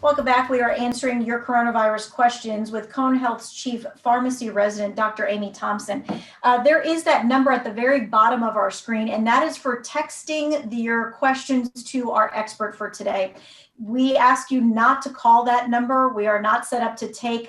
Welcome back. We are answering your coronavirus questions with Cone Health's Chief Pharmacy Resident, Dr. Amy Thompson. There is that number at the very bottom of our screen, and that is for texting your questions to our expert for today. We ask you not to call that number. We are not set up to take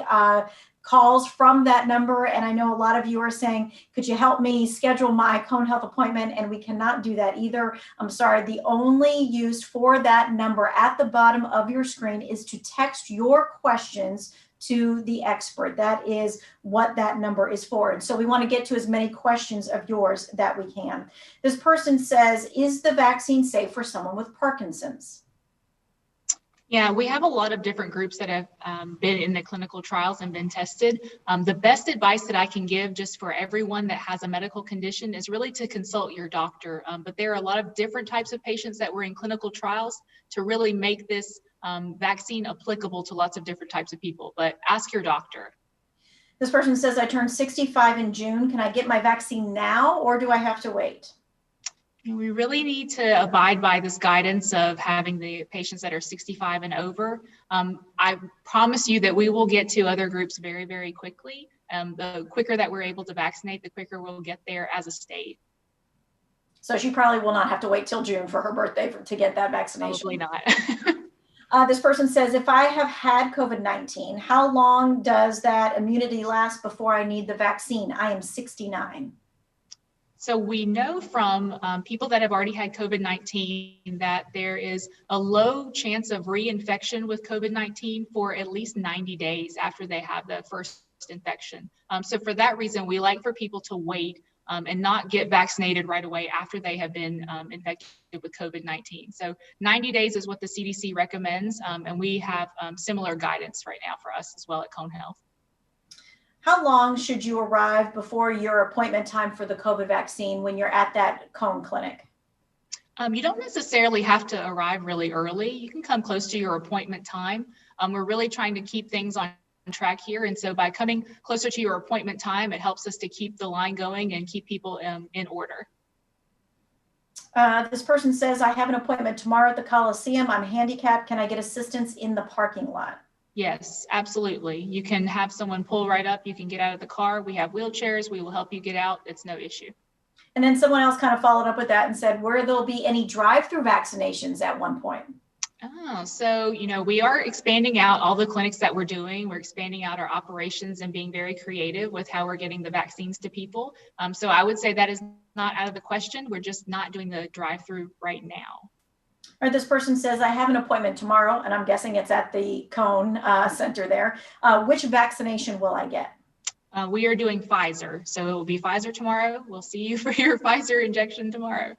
calls from that number. And I know a lot of you are saying, could you help me schedule my Cone Health appointment? And we cannot do that either. I'm sorry. The only use for that number at the bottom of your screen is to text your questions to the expert. That is what that number is for. And so we want to get to as many questions of yours that we can. This person says, is the vaccine safe for someone with Parkinson's? Yeah, we have a lot of different groups that have been in the clinical trials and been tested. The best advice that I can give just for everyone that has a medical condition is really to consult your doctor. But there are a lot of different types of patients that were in clinical trials to really make this vaccine applicable to lots of different types of people. But ask your doctor. This person says, I turned 65 in June. Can I get my vaccine now or do I have to wait? We really need to abide by this guidance of having the patients that are 65 and over. I promise you that we will get to other groups very, very quickly. The quicker that we're able to vaccinate, the quicker we'll get there as a state. So she probably will not have to wait till June for her birthday to get that vaccination. Probably not. This person says, if I have had COVID-19, how long does that immunity last before I need the vaccine? I am 69. So we know from people that have already had COVID-19 that there is a low chance of reinfection with COVID-19 for at least 90 days after they have the first infection. So for that reason, we like for people to wait and not get vaccinated right away after they have been infected with COVID-19. So 90 days is what the CDC recommends, and we have similar guidance right now for us as well at Cone Health. How long should you arrive before your appointment time for the COVID vaccine when you're at that Cone clinic? You don't necessarily have to arrive really early. You can come close to your appointment time. We're really trying to keep things on track here. And so by coming closer to your appointment time, it helps us to keep the line going and keep people in order. This person says, I have an appointment tomorrow at the Coliseum. I'm handicapped. Can I get assistance in the parking lot? Yes, absolutely. You can have someone pull right up. You can get out of the car. We have wheelchairs. We will help you get out. It's no issue. And then someone else kind of followed up with that and said, will there be any drive-through vaccinations at one point? Oh, so, we are expanding out all the clinics that we're doing. We're expanding out our operations and being very creative with how we're getting the vaccines to people. So I would say that is not out of the question. We're just not doing the drive-through right now. Or this person says, I have an appointment tomorrow, and I'm guessing it's at the Cone Center there. Which vaccination will I get? We are doing Pfizer. So it will be Pfizer tomorrow. We'll see you for your Pfizer injection tomorrow.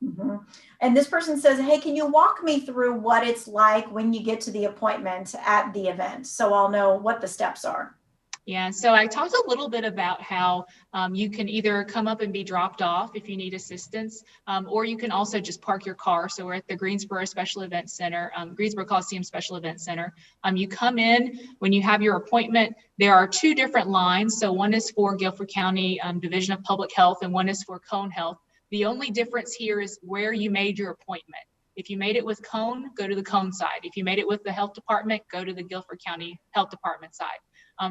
Mm-hmm. And this person says, hey, can you walk me through what it's like when you get to the appointment at the event so I'll know what the steps are? Yeah, so I talked a little bit about how you can either come up and be dropped off if you need assistance, or you can also just park your car. So we're at the Greensboro Special Events Center, Greensboro Coliseum Special Events Center. You come in when you have your appointment. There are two different lines. So one is for Guilford County Division of Public Health and one is for Cone Health. The only difference here is where you made your appointment. If you made it with Cone, go to the Cone side. If you made it with the health department, go to the Guilford County Health Department side.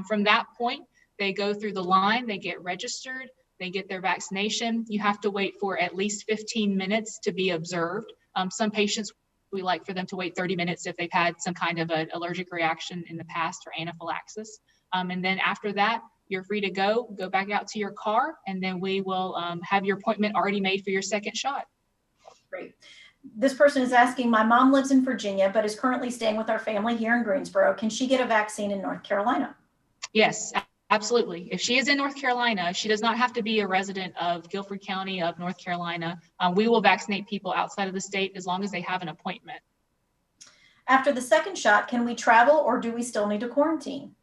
From that point, they go through the line, they get registered, they get their vaccination. You have to wait for at least 15 minutes to be observed. Some patients, we like for them to wait 30 minutes if they've had some kind of an allergic reaction in the past or anaphylaxis. And then after that, you're free to go back out to your car, and then we will have your appointment already made for your second shot. Great. This person is asking, my mom lives in Virginia, but is currently staying with our family here in Greensboro. Can she get a vaccine in North Carolina? Yes, absolutely. If she is in North Carolina, she does not have to be a resident of Guilford County of North Carolina. We will vaccinate people outside of the state as long as they have an appointment. After the second shot, can we travel or do we still need to quarantine?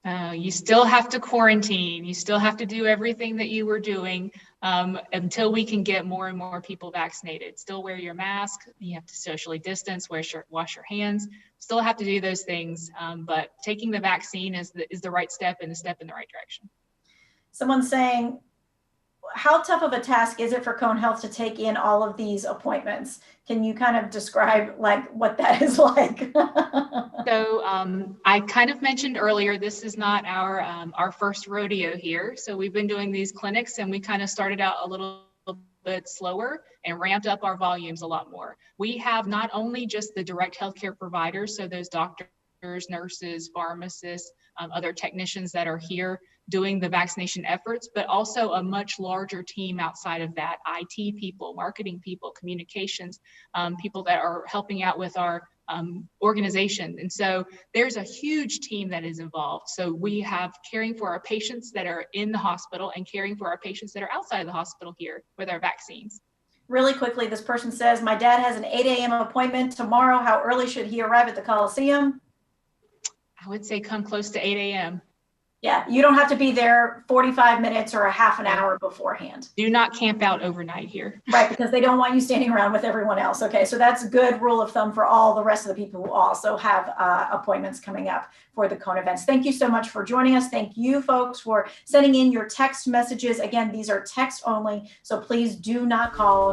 You still have to quarantine. You still have to do everything that you were doing until we can get more and more people vaccinated. Still wear your mask. You have to socially distance, wash your hands. Still have to do those things, but taking the vaccine is the right step and a step in the right direction. Someone's saying, how tough of a task is it for Cone Health to take in all of these appointments? Can you kind of describe like what that is like? So I kind of mentioned earlier, this is not our first rodeo here. So we've been doing these clinics, and we kind of started out a little bit slower and ramped up our volumes a lot more. We have not only just the direct healthcare providers, so those doctors, nurses, pharmacists, other technicians that are here doing the vaccination efforts, but also a much larger team outside of that: IT people, marketing people, communications, people that are helping out with our organization. And so there's a huge team that is involved. So we have caring for our patients that are in the hospital and caring for our patients that are outside of the hospital here with our vaccines. Really quickly, this person says, my dad has an 8 a.m. appointment tomorrow. How early should he arrive at the Coliseum? I would say come close to 8 a.m. Yeah, you don't have to be there 45 minutes or a half an hour beforehand. Do not camp out overnight here. Right, because they don't want you standing around with everyone else. Okay, so that's a good rule of thumb for all the rest of the people who also have appointments coming up for the Cone events. Thank you so much for joining us. Thank you, folks, for sending in your text messages. Again, these are text only, so please do not call.